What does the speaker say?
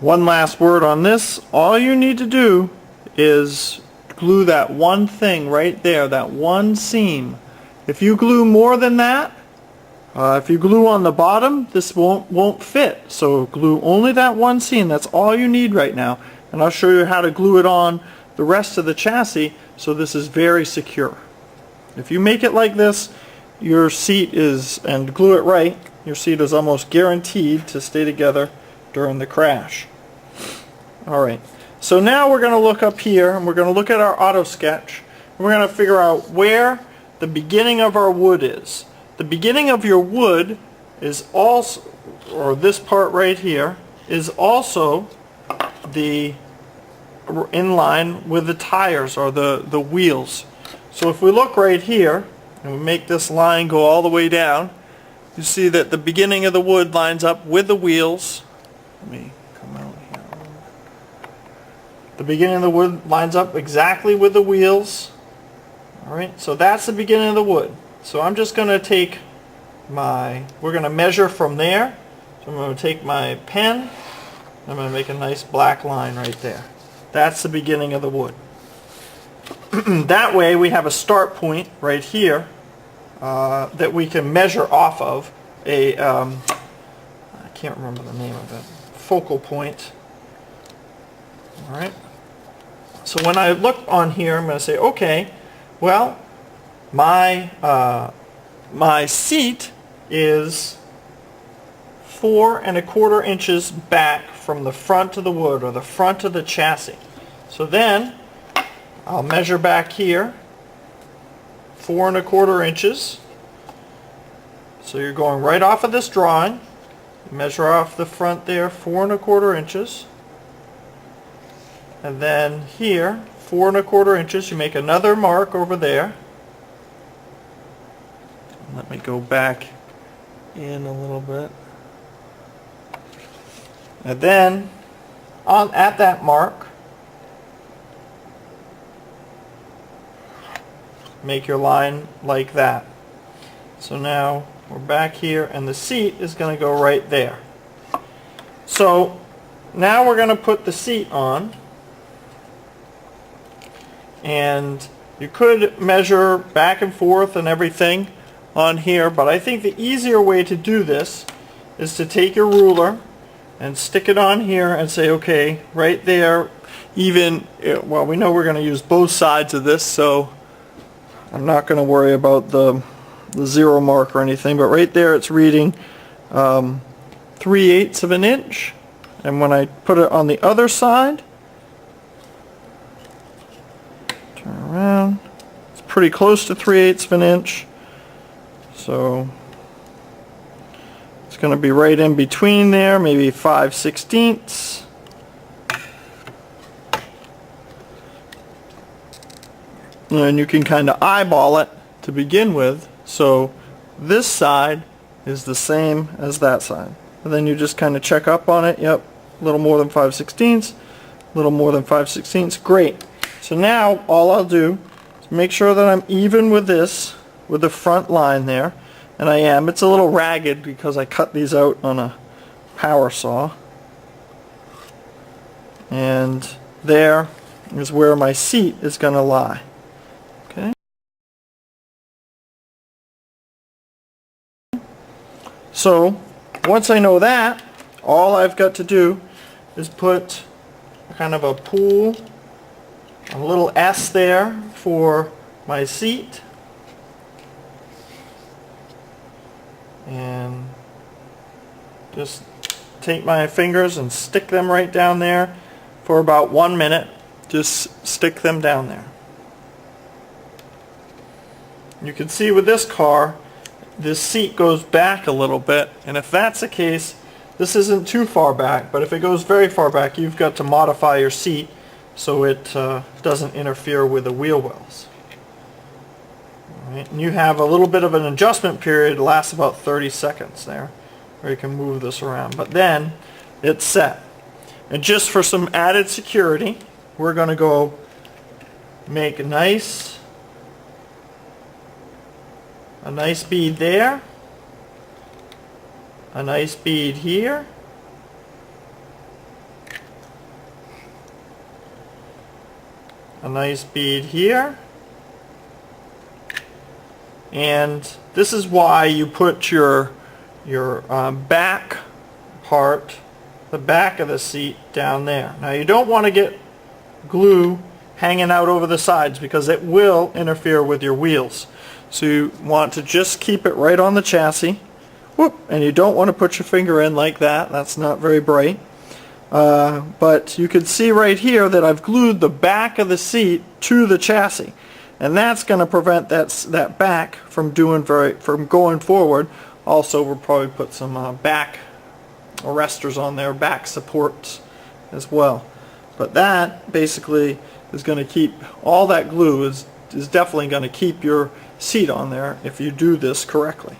One last word on this. All you need to do is glue that one thing right there, that one seam. If you glue more than that, if you glue on the bottom, this won't fit. So glue only that one seam. That's all you need right now. And I'll show you how to glue it on the rest of the chassis so this is very secure. If you make it like this, your seat is, and glue it right, your seat is almost guaranteed to stay together during the crash. Alright, so now we're going to look up here and we're going to look at our auto sketch and we're going to figure out where the beginning of our wood is. The beginning of your wood is also, or this part right here, is also the in line with the tires or the wheels. So if we look right here and we make this line go all the way down, you see that the beginning of the wood lines up with the wheels. Let me come out here. The beginning of the wood lines up exactly with the wheels. Alright, so that's the beginning of the wood. So I'm just going to take we're going to measure from there. So I'm going to take my pen, I'm going to make a nice black line right there. That's the beginning of the wood. That way we have a start point right here that we can measure off of I can't remember the name of it, focal point. Alright. So when I look on here, I'm going to say, okay, well, my seat is 4 1/4 inches back from the front of the wood or the front of the chassis. So then I'll measure back here 4 1/4 inches. So you're going right off of this drawing. Measure off the front there 4 1/4 inches. And then here 4 1/4 inches. You make another mark over there. Let me go back in a little bit. And then at that mark, make your line like that. So now we're back here and the seat is going to go right there. So now we're going to put the seat on, and you could measure back and forth and everything on here, but I think the easier way to do this is to take your ruler and stick it on here and say, okay, right there, even, well, we know we're going to use both sides of this, so I'm not going to worry about the zero mark or anything, but right there it's reading 3/8 of an inch, and when I put it on the other side, turn around, it's pretty close to 3/8 of an inch. So it's going to be right in between there, maybe 5/16. And you can kind of eyeball it to begin with. So this side is the same as that side. And then you just kind of check up on it. Yep, a little more than 5/16, a little more than 5/16. Great. So now all I'll do is make sure that I'm even with this, with the front line there, and I am. It's a little ragged because I cut these out on a power saw, and there is where my seat is going to lie. Okay. So once I know that, all I've got to do is put kind of a pool, a little S there for my seat, and just take my fingers and stick them right down there for about 1 minute. Just stick them down there. You can see with this car, this seat goes back a little bit, and if that's the case, this isn't too far back, but if it goes very far back, you've got to modify your seat so it doesn't interfere with the wheel wells. Right, and you have a little bit of an adjustment period, lasts about 30 seconds there, where you can move this around, but then it's set. And just for some added security, we're going to go make a nice bead there, a nice bead here, a nice bead here. And this is why you put your back part, the back of the seat, down there. Now you don't want to get glue hanging out over the sides because it will interfere with your wheels. So you want to just keep it right on the chassis. Whoop, and you don't want to put your finger in like that. That's not very bright. But you can see right here that I've glued the back of the seat to the chassis. And that's going to prevent that back from going forward. Also, we'll probably put some back arresters on there, back supports as well. But that basically is going to keep, all that glue is definitely going to keep your seat on there if you do this correctly.